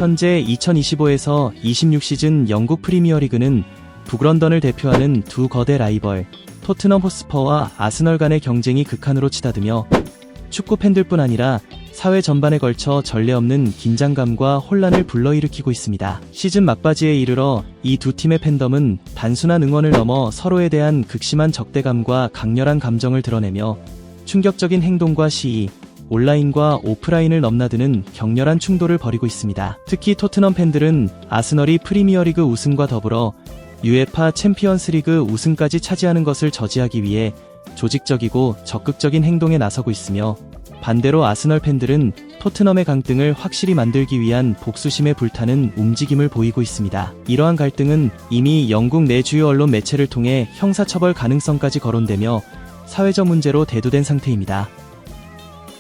현재 2025에서 26 시즌 영국 프리미어리그는 북런던을 대표하는 두 거대 라이벌 토트넘 호스퍼와 아스널 간의 경쟁이 극한으로 치닫으며 축구 팬들뿐 아니라 사회 전반에 걸쳐 전례 없는 긴장감과 혼란을 불러일으키고 있습니다. 시즌 막바지에 이르러 이 두 팀의 팬덤은 단순한 응원을 넘어 서로에 대한 극심한 적대감과 강렬한 감정을 드러내며 충격적인 행동과 시위, 온라인과 오프라인을 넘나드는 격렬한 충돌을 벌이고 있습니다. 특히 토트넘 팬들은 아스널이 프리미어리그 우승과 더불어 UEFA 챔피언스리그 우승까지 차지하는 것을 저지하기 위해 조직적이고 적극적인 행동에 나서고 있으며, 반대로 아스널 팬들은 토트넘의 강등을 확실히 만들기 위한 복수심에 불타는 움직임을 보이고 있습니다. 이러한 갈등은 이미 영국 내 주요 언론 매체를 통해 형사처벌 가능성까지 거론되며 사회적 문제로 대두된 상태입니다.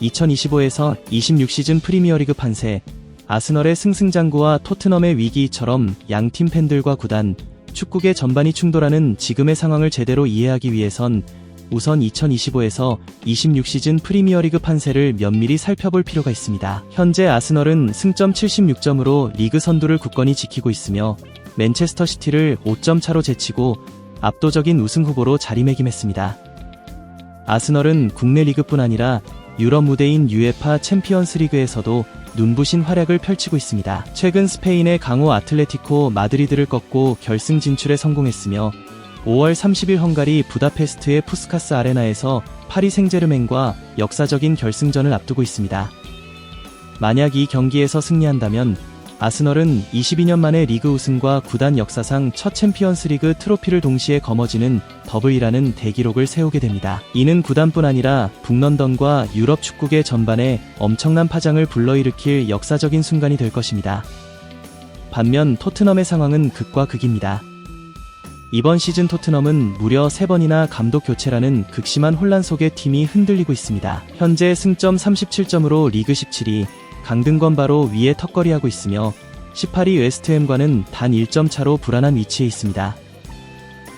2025에서 26 시즌 프리미어리그 판세, 아스널의 승승장구와 토트넘의 위기처럼 양팀 팬들과 구단, 축구계 전반이 충돌하는 지금의 상황을 제대로 이해하기 위해선 우선 2025에서 26 시즌 프리미어리그 판세를 면밀히 살펴볼 필요가 있습니다. 현재 아스널은 승점 76점으로 리그 선두를 굳건히 지키고 있으며 맨체스터 시티를 5점 차로 제치고 압도적인 우승 후보로 자리매김했습니다. 아스널은 국내 리그뿐 아니라 유럽 무대인 UEFA 챔피언스리그에서도 눈부신 활약을 펼치고 있습니다. 최근 스페인의 강호 아틀레티코 마드리드를 꺾고 결승 진출에 성공했으며 5월 30일 헝가리 부다페스트의 푸스카스 아레나에서 파리 생제르맹과 역사적인 결승전을 앞두고 있습니다. 만약 이 경기에서 승리한다면 아스널은 22년 만에 리그 우승과 구단 역사상 첫 챔피언스리그 트로피를 동시에 거머쥐는 더블이라는 대기록을 세우게 됩니다. 이는 구단뿐 아니라 북런던과 유럽 축구계 전반에 엄청난 파장을 불러일으킬 역사적인 순간이 될 것입니다. 반면 토트넘의 상황은 극과 극입니다. 이번 시즌 토트넘은 무려 3번이나 감독 교체라는 극심한 혼란 속에 팀이 흔들리고 있습니다. 현재 승점 37점으로 리그 17위, 강등권 바로 위에 턱걸이하고 있으며 18위 웨스트햄과는 단 1점 차로 불안한 위치에 있습니다.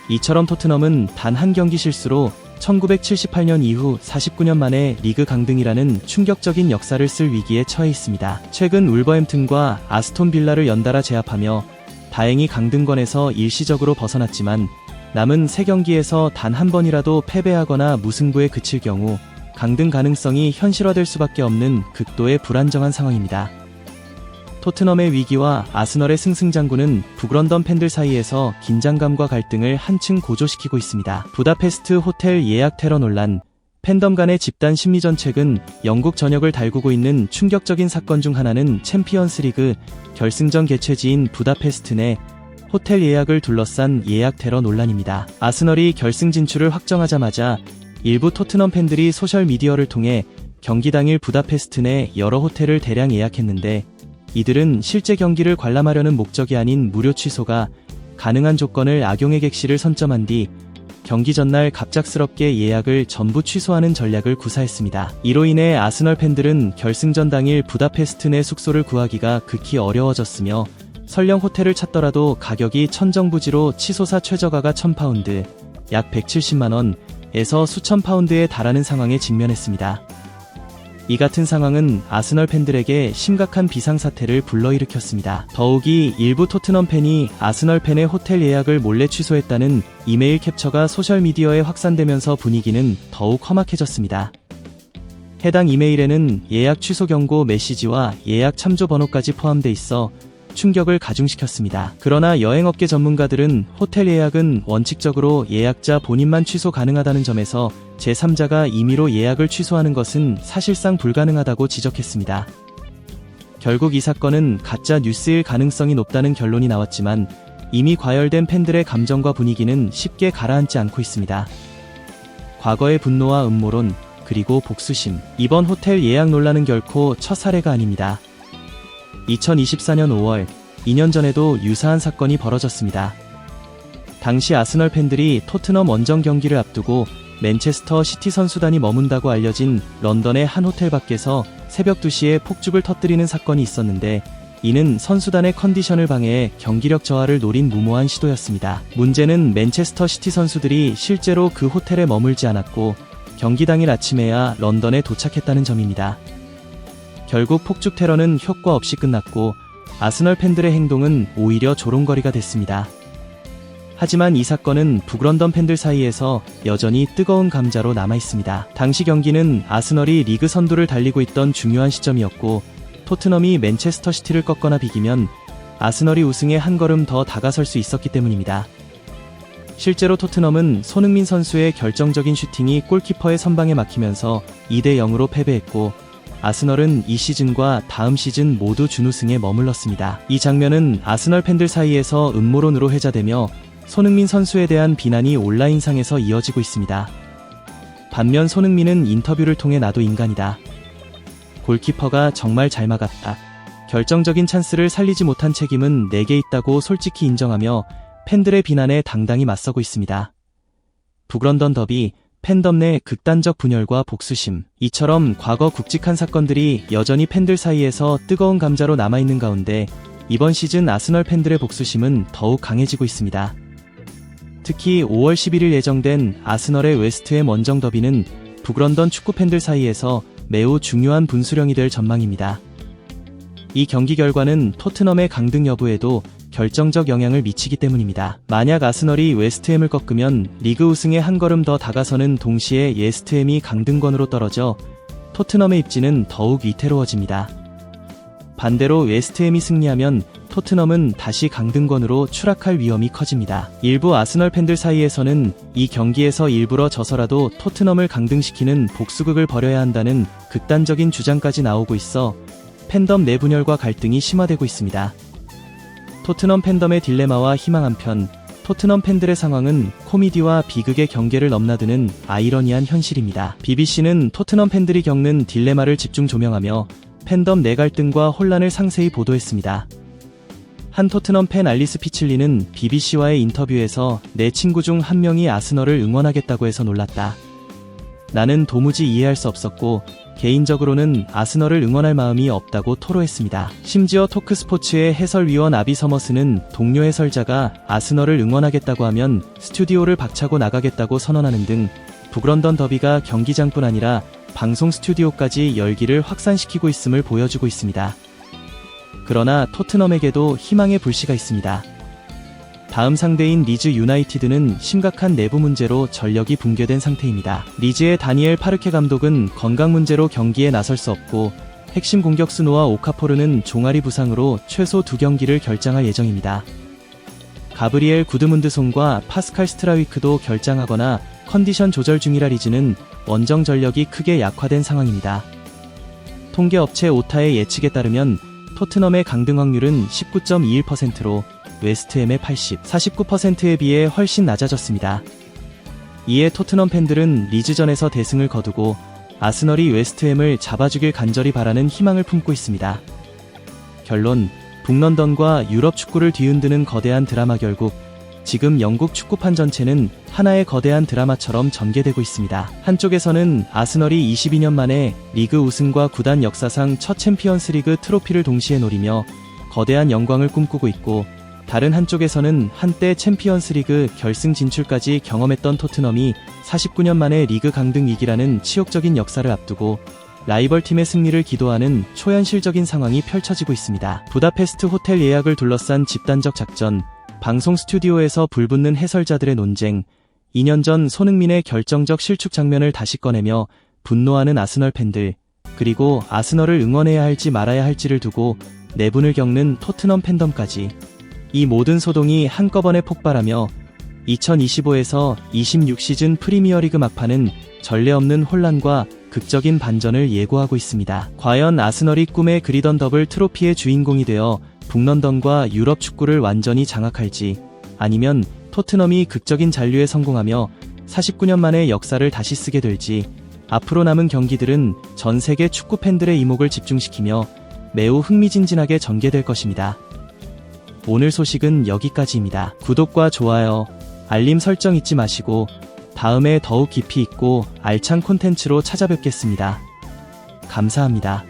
이처럼 토트넘은 단 한 경기 실수로 1978년 이후 49년 만에 리그 강등이라는 충격적인 역사를 쓸 위기에 처해 있습니다. 최근 울버햄튼과 아스톤 빌라를 연달아 제압하며 다행히 강등권에서 일시적으로 벗어났지만 남은 3경기에서 단 한 번이라도 패배하거나 무승부에 그칠 경우 강등 가능성이 현실화될 수밖에 없는 극도의 불안정한 상황입니다. 토트넘의 위기와 아스널의 승승장구는 북런던 팬들 사이에서 긴장감과 갈등을 한층 고조시키고 있습니다. 부다페스트 호텔 예약 테러 논란, 팬덤 간의 집단 심리전. 최근 영국 전역을 달구고 있는 충격적인 사건 중 하나는 챔피언스리그 결승전 개최지인 부다페스트 내 호텔 예약을 둘러싼 예약 테러 논란입니다. 아스널이 결승 진출을 확정하자마자 일부 토트넘 팬들이 소셜미디어를 통해 경기 당일 부다페스트 내 여러 호텔을 대량 예약했는데, 이들은 실제 경기를 관람하려는 목적이 아닌 무료 취소가 가능한 조건을 악용해 객실을 선점한 뒤 경기 전날 갑작스럽게 예약을 전부 취소하는 전략을 구사했습니다. 이로 인해 아스널 팬들은 결승전 당일 부다페스트 내 숙소를 구하기가 극히 어려워졌으며 설령 호텔을 찾더라도 가격이 천정부지로 치소사 최저가가 1000파운드, 약 170만원에서 수천 파운드에 달하는 상황에 직면했습니다. 이 같은 상황은 아스널 팬들에게 심각한 비상사태를 불러일으켰습니다. 더욱이 일부 토트넘 팬이 아스널 팬의 호텔 예약을 몰래 취소했다는 이메일 캡처가 소셜미디어에 확산되면서 분위기는 더욱 험악해졌습니다. 해당 이메일에는 예약 취소 경고 메시지와 예약 참조 번호까지 포함돼 있어 충격을 가중시켰습니다. 그러나 여행업계 전문가들은 호텔 예약은 원칙적으로 예약자 본인만 취소 가능하다는 점에서 제3자가 임의로 예약을 취소하는 것은 사실상 불가능하다고 지적했습니다. 결국 이 사건은 가짜 뉴스일 가능성이 높다는 결론이 나왔지만 이미 과열된 팬들의 감정과 분위기는 쉽게 가라앉지 않고 있습니다. 과거의 분노와 음모론, 그리고 복수심, 이번 호텔 예약 논란은 결코 첫 사례가 아닙니다. 2024년 5월, 2년 전에도 유사한 사건이 벌어졌습니다. 당시 아스널 팬들이 토트넘 원정 경기를 앞두고 맨체스터 시티 선수단이 머문다고 알려진 런던의 한 호텔 밖에서 새벽 2시에 폭죽을 터뜨리는 사건이 있었는데, 이는 선수단의 컨디션을 방해해 경기력 저하를 노린 무모한 시도였습니다. 문제는 맨체스터 시티 선수들이 실제로 그 호텔에 머물지 않았고 경기 당일 아침에야 런던에 도착했다는 점입니다. 결국 폭죽 테러는 효과 없이 끝났고 아스널 팬들의 행동은 오히려 조롱거리가 됐습니다. 하지만 이 사건은 북런던 팬들 사이에서 여전히 뜨거운 감자로 남아있습니다. 당시 경기는 아스널이 리그 선두를 달리고 있던 중요한 시점이었고, 토트넘이 맨체스터 시티를 꺾거나 비기면 아스널이 우승에 한 걸음 더 다가설 수 있었기 때문입니다. 실제로 토트넘은 손흥민 선수의 결정적인 슈팅이 골키퍼의 선방에 막히면서 2대0으로 패배했고, 아스널은 이 시즌과 다음 시즌 모두 준우승에 머물렀습니다. 이 장면은 아스널 팬들 사이에서 음모론으로 회자되며 손흥민 선수에 대한 비난이 온라인상에서 이어지고 있습니다. 반면 손흥민은 인터뷰를 통해 나도 인간이다. 골키퍼가 정말 잘 막았다. 결정적인 찬스를 살리지 못한 책임은 내게 있다고 솔직히 인정하며 팬들의 비난에 당당히 맞서고 있습니다. 북런던 더비, 팬덤 내 극단적 분열과 복수심, 이처럼 과거 굵직한 사건들이 여전히 팬들 사이에서 뜨거운 감자로 남아있는 가운데 이번 시즌 아스널 팬들의 복수심은 더욱 강해지고 있습니다. 특히 5월 11일 예정된 아스널의 웨스트햄 원정 더비는 북런던 축구 팬들 사이에서 매우 중요한 분수령이 될 전망입니다. 이 경기 결과는 토트넘의 강등 여부에도 결정적 영향을 미치기 때문입니다. 만약 아스널이 웨스트햄을 꺾으면 리그 우승에 한 걸음 더 다가서는 동시에 웨스트햄이 강등권으로 떨어져 토트넘의 입지는 더욱 위태로워집니다. 반대로 웨스트햄이 승리하면 토트넘은 다시 강등권으로 추락할 위험이 커집니다. 일부 아스널 팬들 사이에서는 이 경기에서 일부러 져서라도 토트넘을 강등시키는 복수극을 벌여야 한다는 극단적인 주장까지 나오고 있어 팬덤 내 분열과 갈등이 심화되고 있습니다. 토트넘 팬덤의 딜레마와 희망 한편, 토트넘 팬들의 상황은 코미디와 비극의 경계를 넘나드는 아이러니한 현실입니다. BBC는 토트넘 팬들이 겪는 딜레마를 집중 조명하며 팬덤 내 갈등과 혼란을 상세히 보도했습니다. 한 토트넘 팬 알리스 피칠리는 BBC와의 인터뷰에서 내 친구 중 한 명이 아스널을 응원하겠다고 해서 놀랐다. 나는 도무지 이해할 수 없었고 개인적으로는 아스널을 응원할 마음이 없다고 토로했습니다. 심지어 토크스포츠의 해설위원 아비 서머스는 동료 해설자가 아스널을 응원하겠다고 하면 스튜디오를 박차고 나가겠다고 선언하는 등 북런던 더비가 경기장뿐 아니라 방송 스튜디오까지 열기를 확산시키고 있음을 보여주고 있습니다. 그러나 토트넘에게도 희망의 불씨가 있습니다. 다음 상대인 리즈 유나이티드는 심각한 내부 문제로 전력이 붕괴된 상태입니다. 리즈의 다니엘 파르케 감독은 건강 문제로 경기에 나설 수 없고, 핵심 공격수 노아 오카포르는 종아리 부상으로 최소 2경기를 결장할 예정입니다. 가브리엘 구드문드손과 파스칼 스트라위크도 결장하거나 컨디션 조절 중이라 리즈는 원정 전력이 크게 약화된 상황입니다. 통계업체 오타의 예측에 따르면 토트넘의 강등 확률은 19.21%로 웨스트햄의 49%에 비해 훨씬 낮아졌습니다. 이에 토트넘 팬들은 리즈전에서 대승을 거두고 아스널이 웨스트햄을 잡아주길 간절히 바라는 희망을 품고 있습니다. 결론, 북런던과 유럽 축구를 뒤흔드는 거대한 드라마. 결국 지금 영국 축구판 전체는 하나의 거대한 드라마처럼 전개되고 있습니다. 한쪽에서는 아스널이 22년 만에 리그 우승과 구단 역사상 첫 챔피언스리그 트로피를 동시에 노리며 거대한 영광을 꿈꾸고 있고, 다른 한쪽에서는 한때 챔피언스리그 결승 진출까지 경험했던 토트넘이 49년 만에 리그 강등 위기라는 치욕적인 역사를 앞두고 라이벌팀의 승리를 기도하는 초현실적인 상황이 펼쳐지고 있습니다. 부다페스트 호텔 예약을 둘러싼 집단적 작전, 방송 스튜디오에서 불붙는 해설자들의 논쟁, 2년 전 손흥민의 결정적 실축 장면을 다시 꺼내며 분노하는 아스널 팬들, 그리고 아스널을 응원해야 할지 말아야 할지를 두고 내분을 겪는 토트넘 팬덤까지, 이 모든 소동이 한꺼번에 폭발하며 2025에서 26 시즌 프리미어리그 막판은 전례 없는 혼란과 극적인 반전을 예고하고 있습니다. 과연 아스널이 꿈에 그리던 더블 트로피의 주인공이 되어 북런던과 유럽 축구를 완전히 장악할지, 아니면 토트넘이 극적인 잔류에 성공하며 49년 만의 역사를 다시 쓰게 될지, 앞으로 남은 경기들은 전 세계 축구 팬들의 이목을 집중시키며 매우 흥미진진하게 전개될 것입니다. 오늘 소식은 여기까지입니다. 구독과 좋아요, 알림 설정 잊지 마시고 다음에 더욱 깊이 있고 알찬 콘텐츠로 찾아뵙겠습니다. 감사합니다.